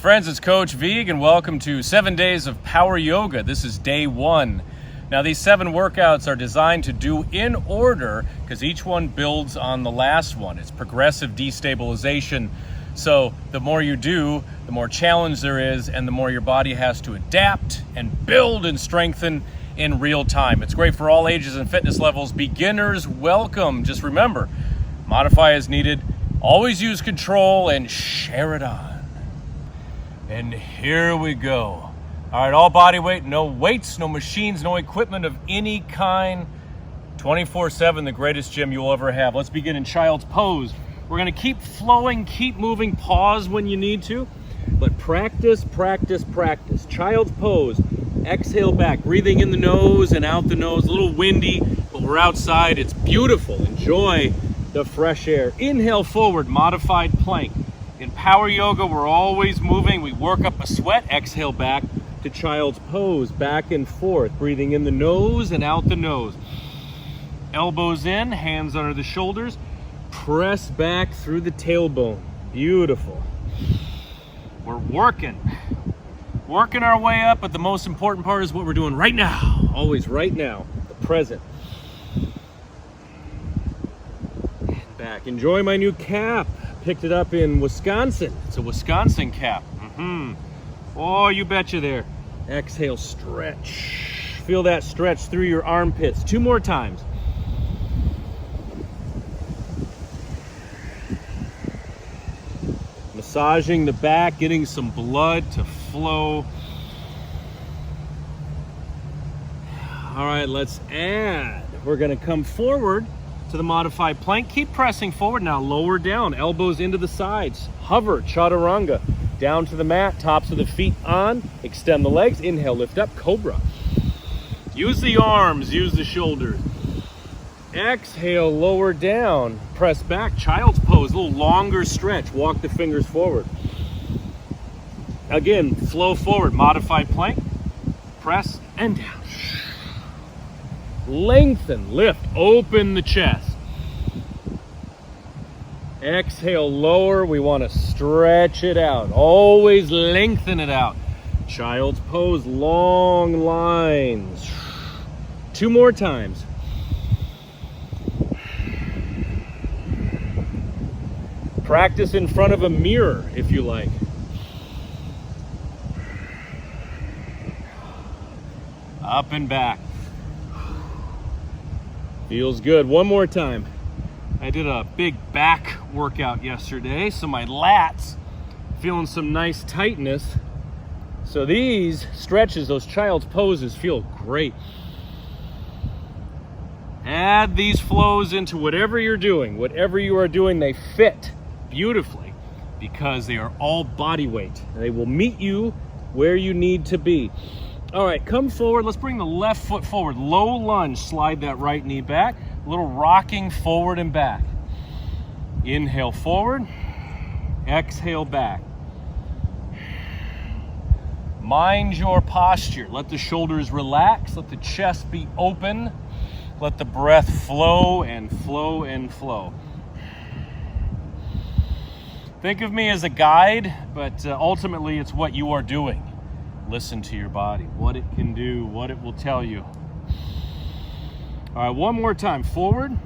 friends, it's Coach Vigue and welcome to 7 days of power yoga. This is day 1. Now these 7 workouts are designed to do in order because each one builds on the last one. It's progressive destabilization. So the more you do, the more challenge there is and the more your body has to adapt and build and strengthen in real time. It's great for all ages and fitness levels. Beginners, welcome. Just remember, modify as needed. Always use control and share it on. And here we go. All right, all body weight, no weights, no machines, no equipment of any kind. 24/7, the greatest gym you'll ever have. Let's begin in child's pose. We're gonna keep flowing, keep moving, pause when you need to, but practice, practice, practice. Child's pose, exhale back, breathing in the nose and out the nose. A little windy, but we're outside, it's beautiful. Enjoy the fresh air. Inhale forward, modified plank. In power yoga, we're always moving. We work up a sweat. Exhale back to child's pose, back and forth, breathing in the nose and out the nose. Elbows in, hands under the shoulders. Press back through the tailbone. Beautiful. We're working our way up, but the most important part is what we're doing right now. Always right now, the present. And back. Enjoy my new cap. Picked it up in Wisconsin. It's a Wisconsin cap. Oh, you betcha there. Exhale, stretch. Feel that stretch through your armpits. 2 more times. Massaging the back, getting some blood to flow. All right, let's add. We're gonna come forward to the modified plank. Keep pressing forward now, lower down, elbows into the sides. Hover, chaturanga, down to the mat, tops of the feet on, extend the legs, inhale, lift up, cobra. Use the arms, use the shoulders. Exhale, lower down, press back, child's pose, a little longer stretch, walk the fingers forward. Again, flow forward, modified plank, press and down. Lengthen, lift, open the chest. Exhale, lower. We want to stretch it out. Always lengthen it out. Child's pose, long lines. 2 more times. Practice in front of a mirror if you like. Up and back. Feels good. 1 more time. I did a big back workout yesterday, so my lats feeling some nice tightness. So these stretches, those child's poses, feel great. Add these flows into whatever you're doing. Whatever you are doing, they fit beautifully because they are all body weight. They will meet you where you need to be. All right, come forward. Let's bring the left foot forward. Low lunge, slide that right knee back. A little rocking forward and back. Inhale forward, exhale back. Mind your posture. Let the shoulders relax, let the chest be open. Let the breath flow and flow and flow. Think of me as a guide, but ultimately it's what you are doing. Listen to your body, what it can do, what it will tell you. All right, 1 more time. Forward,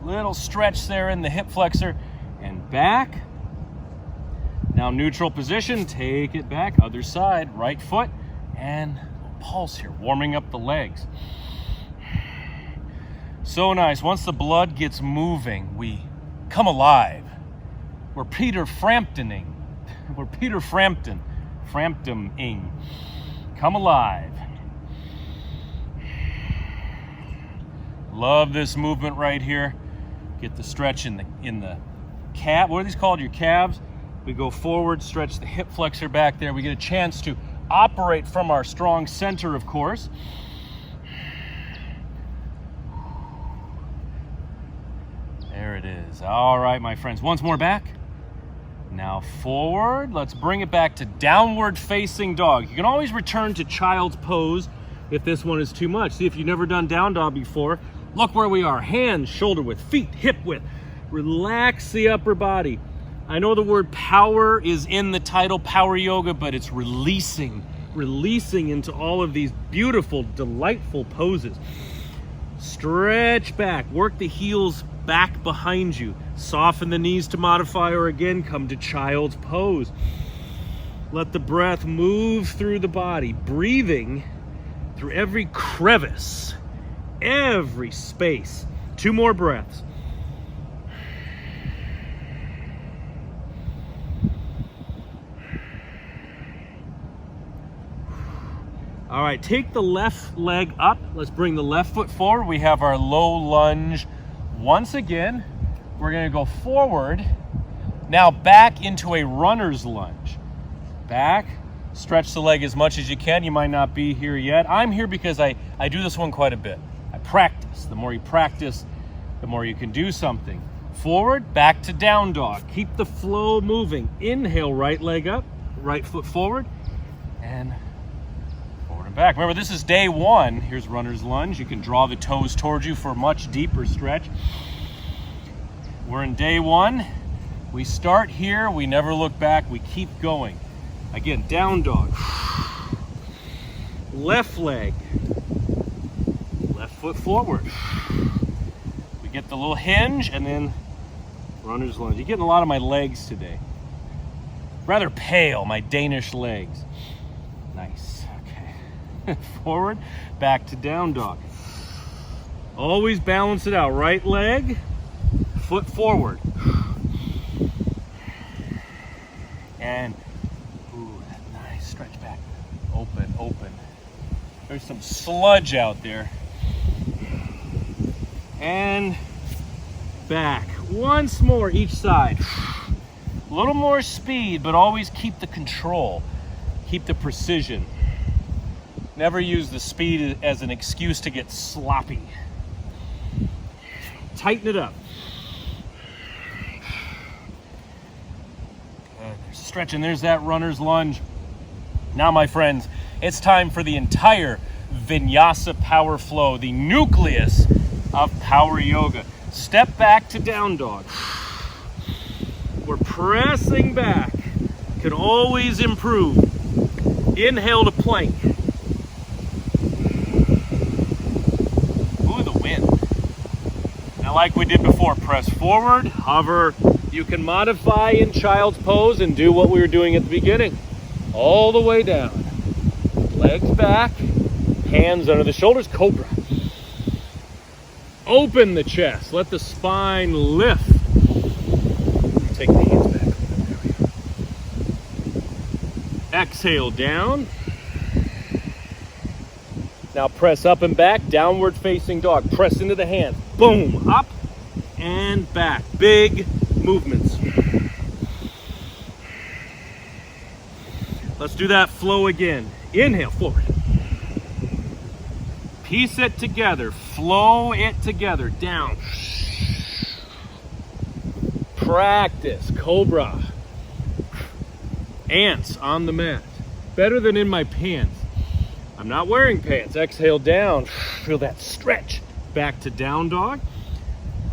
little stretch there in the hip flexor, and back. Now neutral position, take it back, other side, right foot, and pulse here, warming up the legs. So nice. Once the blood gets moving, we come alive. We're Peter Framptoning. We're Peter Frampton. Framptoning. Come alive. Love this movement right here. Get the stretch in the calf. What are these called? Your calves. We go forward, stretch the hip flexor back there. We get a chance to operate from our strong center, of course. There it is. All right, my friends. Once more back. Now forward. Let's bring it back to downward facing dog. You can always return to child's pose if this one is too much. See, if you've never done down dog before, look where we are. Hands shoulder width, feet hip width. Relax the upper body. I know the word power is in the title, Power Yoga, but it's releasing into all of these beautiful, delightful poses. Stretch back, work the heels back behind you. Soften the knees to modify, or again, come to child's pose. Let the breath move through the body, breathing through every crevice, every space. 2 more breaths. All right, take the left leg up. Let's bring the left foot forward. We have our low lunge. Once again, we're gonna go forward. Now back into a runner's lunge. Back, stretch the leg as much as you can. You might not be here yet. I'm here because I do this one quite a bit. I practice. The more you practice, the more you can do something. Forward, back to down dog. Keep the flow moving. Inhale, right leg up, right foot forward, and forward and back. Remember, this is day 1. Here's runner's lunge. You can draw the toes towards you for a much deeper stretch. We're in day 1. We start here. We never look back. We keep going. Again, down dog. Left leg. Left foot forward. We get the little hinge and then runner's lunge. You're getting a lot of my legs today. Rather pale, my Danish legs. Nice. Okay. Forward, back to down dog. Always balance it out. Right leg, foot forward. And nice, stretch back. Open, open. There's some sludge out there. And back. Once more each side. A little more speed, but always keep the control. Keep the precision. Never use the speed as an excuse to get sloppy. Tighten it up. There's stretching. There's that runner's lunge. Now, my friends, it's time for the entire Vinyasa power flow, the nucleus of power yoga. Step back to down dog. We're pressing back. Can always improve. Inhale to plank. Ooh, the wind. Now, like we did before, press forward, hover. You can modify in child's pose and do what we were doing at the beginning. All the way down. Legs back, hands under the shoulders, cobra. Open the chest, let the spine lift. Take the hands back. There we go. Exhale down. Now press up and back, downward facing dog. Press into the hands. Boom, up and back. Big movements. Let's do that flow again. Inhale, forward. Piece it together. Flow it together. Down. Practice. Cobra. Ants on the mat. Better than in my pants. I'm not wearing pants. Exhale down. Feel that stretch. Back to down dog.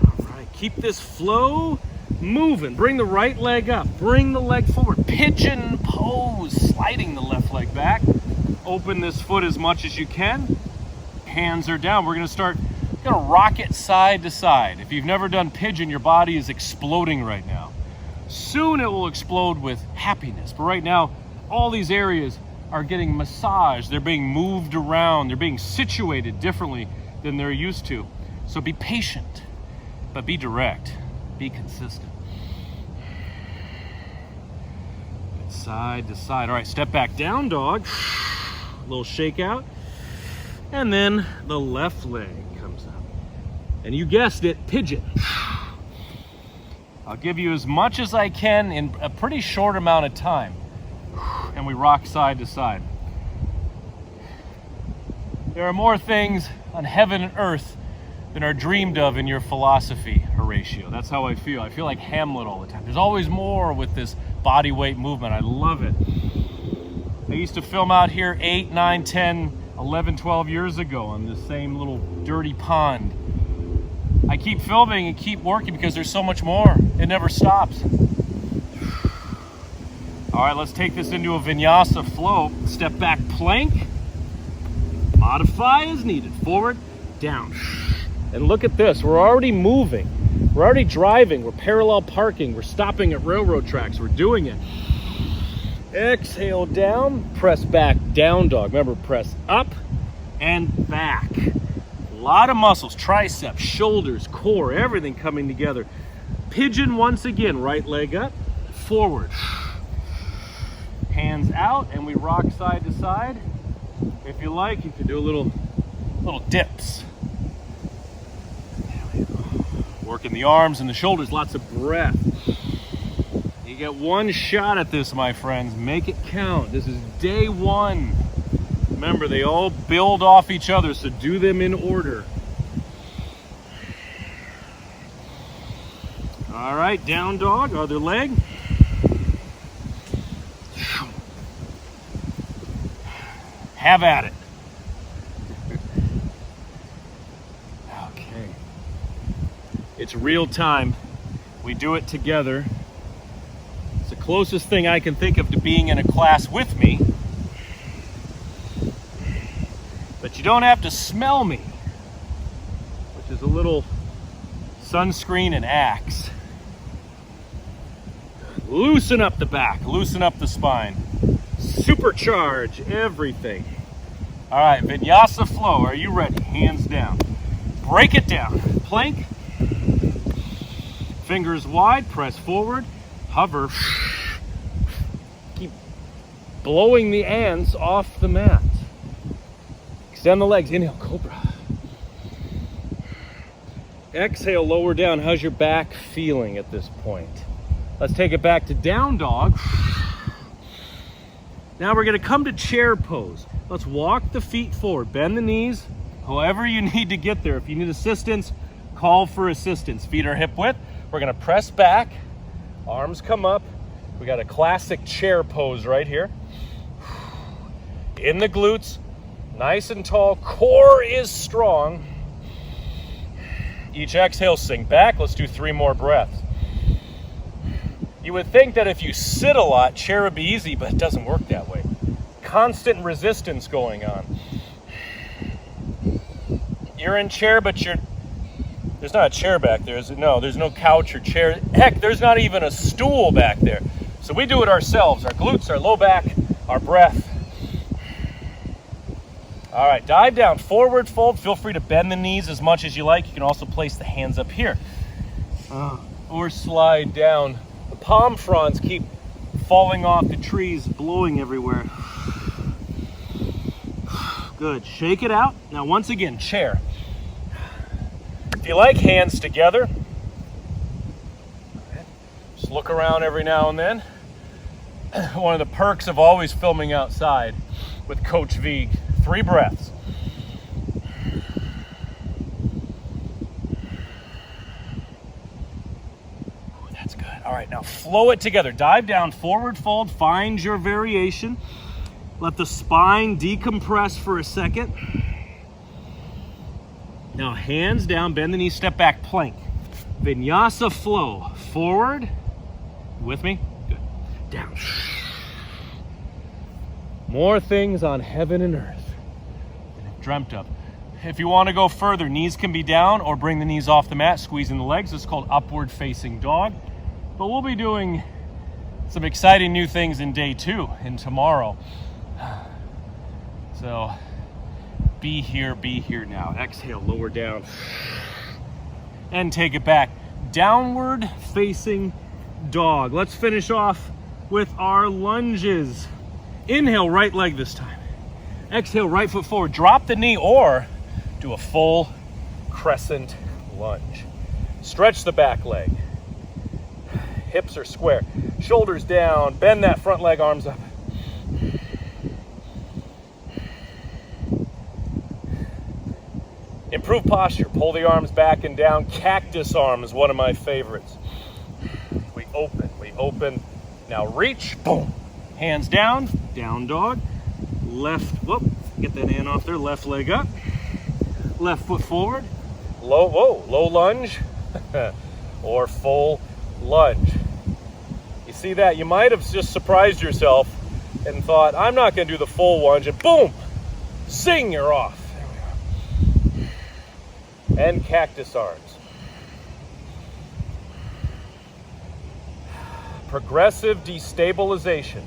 All right. Keep this flow moving. Bring the right leg up. Bring the leg forward. Pigeon pose. Sliding the left leg back. Open this foot as much as you can. Hands are down. We're going to rock it side to side. If you've never done pigeon, your body is exploding right now. Soon it will explode with happiness. But right now, all these areas are getting massaged. They're being moved around. They're being situated differently than they're used to. So be patient, but be direct. Be consistent. Side to side. All right, step back, down dog. A little shake out. And then the left leg comes up. And you guessed it, pigeon. I'll give you as much as I can in a pretty short amount of time. And we rock side to side. There are more things on heaven and earth than are dreamed of in your philosophy, Horatio. That's how I feel. I feel like Hamlet all the time. There's always more with this body weight movement. I love it. I used to film out here 8, 9, 10, 11, 12 years ago on this same little dirty pond. I keep filming and keep working because there's so much more. It never stops. All right, let's take this into a vinyasa flow. Step back plank. Modify as needed. Forward, down. And look at this. We're already moving. We're already driving. We're parallel parking. We're stopping at railroad tracks. We're doing it. Exhale down. Press back, down dog. Remember, press up and back. A lot of muscles, triceps, shoulders, core, everything coming together. Pigeon once again. Right leg up. Forward. Hands out, and we rock side to side. If you like, you can do a little dips. Working the arms and the shoulders, lots of breath. You get one shot at this, my friends. Make it count. This is day one. Remember, they all build off each other, so do them in order. All right, down dog, other leg. Have at it. Okay. It's real time. We do it together. It's the closest thing I can think of to being in a class with me. But you don't have to smell me, which is a little sunscreen and Axe. Loosen up the back, loosen up the spine. Supercharge everything. All right, vinyasa flow. Are you ready? Hands down. Break it down. Plank. Fingers wide. Press forward. Hover. Keep blowing the ants off the mat. Extend the legs. Inhale, cobra. Exhale, lower down. How's your back feeling at this point? Let's take it back to down dog. Now we're going to come to chair pose. Let's walk the feet forward, bend the knees, however you need to get there. If you need assistance, call for assistance. Feet are hip width. We're going to press back, arms come up. We got a classic chair pose right here. In the glutes, nice and tall. Core is strong. Each exhale, sink back. Let's do 3 more breaths. You would think that if you sit a lot, chair would be easy, but it doesn't work that way. Constant resistance going on. You're in chair, but there's not a chair back there, is it? No, there's no couch or chair. Heck, there's not even a stool back there. So we do it ourselves. Our glutes, our low back, our breath. All right, dive down, forward fold. Feel free to bend the knees as much as you like. You can also place the hands up here. Or slide down. The palm fronds keep falling off the trees, blowing everywhere. Good, shake it out. Now once again, chair. If you like, hands together. Just look around every now and then. One of the perks of always filming outside with Coach Vigue. 3 breaths. That's good. All right, now flow it together. Dive down, forward fold, find your variation. Let the spine decompress for a second. Now hands down, bend the knees, step back, plank. Vinyasa flow. Forward. With me? Good. Down. More things on heaven and earth than I've dreamt of. If you want to go further, knees can be down or bring the knees off the mat, squeezing the legs. It's called upward facing dog. But we'll be doing some exciting new things in day 2 and tomorrow. So be here now. Exhale, lower down. And take it back. Downward facing dog. Let's finish off with our lunges. Inhale, right leg this time. Exhale, right foot forward. Drop the knee or do a full crescent lunge. Stretch the back leg. Hips are square. Shoulders down. Bend that front leg, arms up. Improve posture. Pull the arms back and down. Cactus arm is one of my favorites. We open. Now reach, boom. Hands down, down dog. Left, whoop, get that hand off there. Left leg up. Left foot forward. Low lunge or full lunge. You see that? You might have just surprised yourself and thought, I'm not going to do the full lunge, and boom, zing, you're off. There we go. And cactus arms. Progressive destabilization.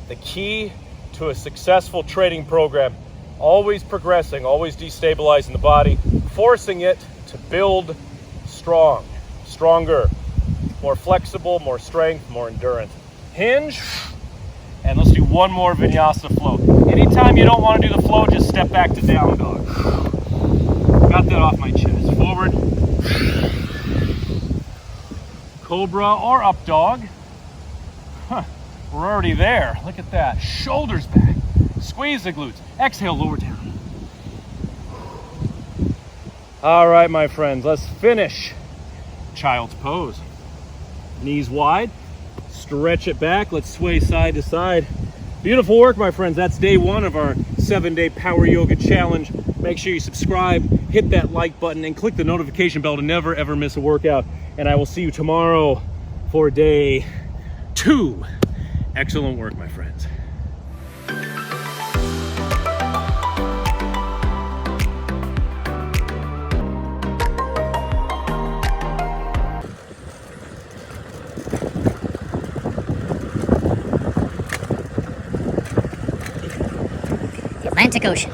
The key to a successful training program. Always progressing, always destabilizing the body, forcing it to build strong, stronger, more flexible, more strength, more endurance. Hinge, and let's do one more vinyasa flow. Anytime you don't want to do the flow, just step back to down dog. Got that off my chest. Forward. Cobra or up dog. Huh, we're already there. Look at that. Shoulders back. Squeeze the glutes. Exhale, lower down. All right, my friends, let's finish child's pose. Knees wide. Stretch it back. Let's sway side to side. Beautiful work, my friends. That's day one of our 7-day Power Yoga Challenge. Make sure you subscribe, hit that like button, and click the notification bell to never, ever miss a workout. And I will see you tomorrow for day 2. Excellent work, my friends. Atlantic Ocean.